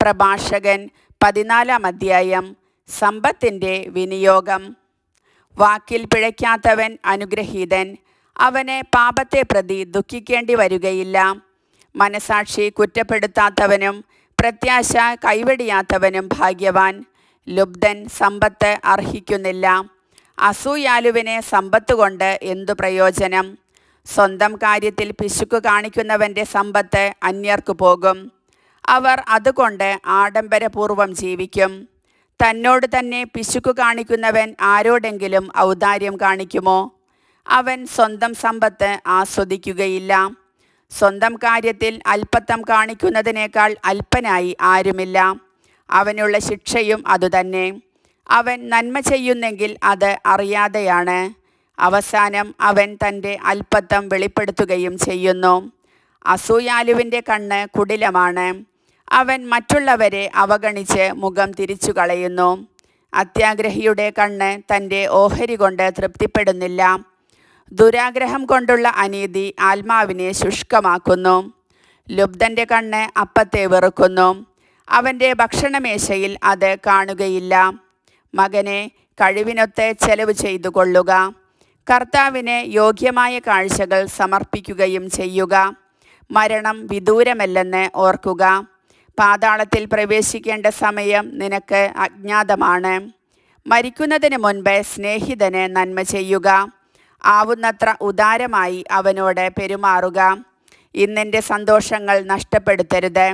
പ്രഭാഷകൻ 14 അധ്യായം. സമ്പത്തിൻ്റെ വിനിയോഗം. വാക്കിൽ പിഴയ്ക്കാത്തവൻ അനുഗ്രഹീതൻ, അവന് പാപത്തെ പ്രതി ദുഃഖിക്കേണ്ടി വരികയില്ല. മനസാക്ഷി കുറ്റപ്പെടുത്താത്തവനും പ്രത്യാശ കൈവെടിയാത്തവനും ഭാഗ്യവാൻ. ലുബ്ധൻ സമ്പത്ത് അർഹിക്കുന്നില്ല. അസൂയാലുവിന് സമ്പത്ത് കൊണ്ട് എന്തു പ്രയോജനം? സ്വന്തം കാര്യത്തിൽ പിശുക്ക് കാണിക്കുന്നവൻ്റെ സമ്പത്ത് അന്യർക്ക് പോകും. അവർ അതുകൊണ്ട് ആഡംബരപൂർവം ജീവിക്കും. തന്നോട് തന്നെ പിശുക്ക് കാണിക്കുന്നവൻ ആരോടെങ്കിലും ഔദാര്യം കാണിക്കുമോ? അവൻ സ്വന്തം സമ്പത്ത് ആസ്വദിക്കുകയില്ല. സ്വന്തം കാര്യത്തിൽ അല്പത്തം കാണിക്കുന്നതിനേക്കാൾ അല്പനായി ആരുമില്ല. അവനുള്ള ശിക്ഷയും അതുതന്നെ. അവൻ നന്മ ചെയ്യുന്നെങ്കിൽ അത് അറിയാതെയാണ്. അവസാനം അവൻ തൻ്റെ അല്പത്തം വെളിപ്പെടുത്തുകയും ചെയ്യുന്നു. അസൂയാലുവിൻ്റെ കണ്ണ് കുടിലമാണ്. അവൻ മറ്റുള്ളവരെ അവഗണിച്ച് മുഖം തിരിച്ചു കളയുന്നു. അത്യാഗ്രഹിയുടെ കണ്ണ് തൻ്റെ ഓഹരി കൊണ്ട് തൃപ്തിപ്പെടുന്നില്ല. ദുരാഗ്രഹം കൊണ്ടുള്ള അനീതി ആത്മാവിനെ ശുഷ്കമാക്കുന്നു. ലുബ്ധൻ്റെ കണ്ണ് അപ്പത്തെ വെറുക്കുന്നു. അവൻ്റെ ഭക്ഷണമേശയിൽ അത് കാണുകയില്ല. മകനെ, കഴിവിനൊത്ത് ചെലവ് ചെയ്തു കൊള്ളുക. കർത്താവിന് യോഗ്യമായ കാഴ്ചകൾ സമർപ്പിക്കുകയും ചെയ്യുക. മരണം വിദൂരമല്ലെന്ന് ഓർക്കുക. പാതാളത്തിൽ പ്രവേശിക്കേണ്ട സമയം നിനക്ക് അജ്ഞാതമാണ്. മരിക്കുന്നതിന് മുൻപ് സ്നേഹിതന് നന്മ ചെയ്യുക. ആവുന്നത്ര ഉദാരമായി അവനോട് പെരുമാറുക. ഇന്നെൻ്റെ സന്തോഷങ്ങൾ നഷ്ടപ്പെടുത്തരുത്.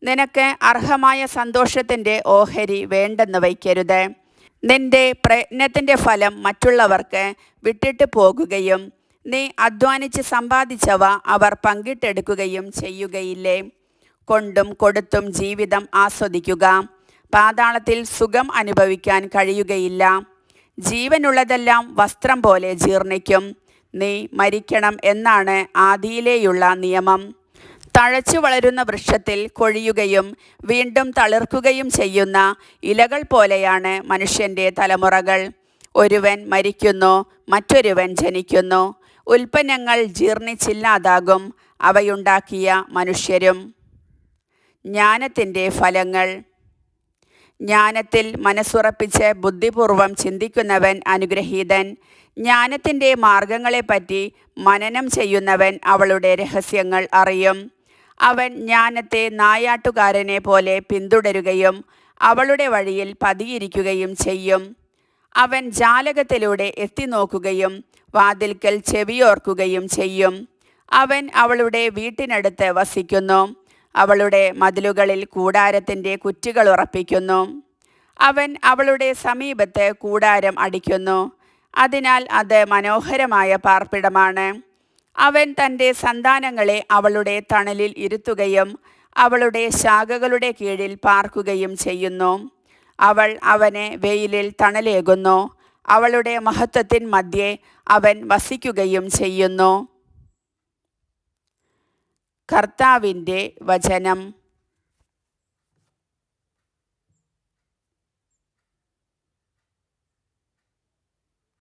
നിനക്ക് അർഹമായ സന്തോഷത്തിൻ്റെ ഓഹരി വേണ്ടെന്ന് വയ്ക്കരുത്. നിന്റെ പ്രയത്നത്തിൻ്റെ ഫലം മറ്റുള്ളവർക്ക് വിട്ടിട്ട് പോകുകയും നീ അധ്വാനിച്ച് സമ്പാദിച്ചവ അവർ പങ്കിട്ടെടുക്കുകയും ചെയ്യുകയില്ലേ? കൊണ്ടും കൊടുത്തും ജീവിതം ആസ്വദിക്കുക. പാതാളത്തിൽ സുഖം അനുഭവിക്കാൻ കഴിയുകയില്ല. ജീവനുള്ളതെല്ലാം വസ്ത്രം പോലെ ജീർണിക്കും. നീ മരിക്കണം എന്നാണ് ആദിയിലേയുള്ള നിയമം. തഴച്ചു വളരുന്ന വൃക്ഷത്തിൽ കൊഴിയുകയും വീണ്ടും തളിർക്കുകയും ചെയ്യുന്ന ഇലകൾ പോലെയാണ് മനുഷ്യൻ്റെ തലമുറകൾ. ഒരുവൻ മരിക്കുന്നു, മറ്റൊരുവൻ ജനിക്കുന്നു. ഉൽപ്പന്നങ്ങൾ ജീർണിച്ചില്ലാതാകും, അവയുണ്ടാക്കിയ മനുഷ്യരും. ജ്ഞാനത്തിൻ്റെ ഫലങ്ങൾ. ജ്ഞാനത്തിൽ മനസ്സുറപ്പിച്ച് ബുദ്ധിപൂർവം ചിന്തിക്കുന്നവൻ അനുഗ്രഹീതൻ. ജ്ഞാനത്തിൻ്റെ മാർഗങ്ങളെപ്പറ്റി മനനം ചെയ്യുന്നവൻ അവളുടെ രഹസ്യങ്ങൾ അറിയും. അവൻ ജ്ഞാനത്തെ നായാട്ടുകാരനെ പോലെ പിന്തുടരുകയും അവളുടെ വഴിയിൽ പതിയിരിക്കുകയും ചെയ്യും. അവൻ ജാലകത്തിലൂടെ എത്തിനോക്കുകയും വാതിൽക്കൽ ചെവിയോർക്കുകയും ചെയ്യും. അവൻ അവളുടെ വീട്ടിനടുത്ത് വസിക്കുന്നു. അവളുടെ മതിലുകളിൽ കൂടാരത്തിൻ്റെ കുറ്റികൾ ഉറപ്പിക്കുന്നു. അവൻ അവളുടെ സമീപത്ത് കൂടാരം അടിക്കുന്നു. അതിനാൽ അത് മനോഹരമായ പാർപ്പിടമാണ്. അവൻ തൻ്റെ സന്താനങ്ങളെ അവളുടെ തണലിൽ ഇരുത്തുകയും അവളുടെ ശാഖകളുടെ കീഴിൽ പാർക്കുകയും ചെയ്യുന്നു. അവൾ അവന് വെയിലിൽ തണലേകുന്നു. അവളുടെ മഹത്വത്തിൻ മധ്യേ അവൻ വസിക്കുകയും ചെയ്യുന്നു. കർത്താവിൻ്റെ വചനം.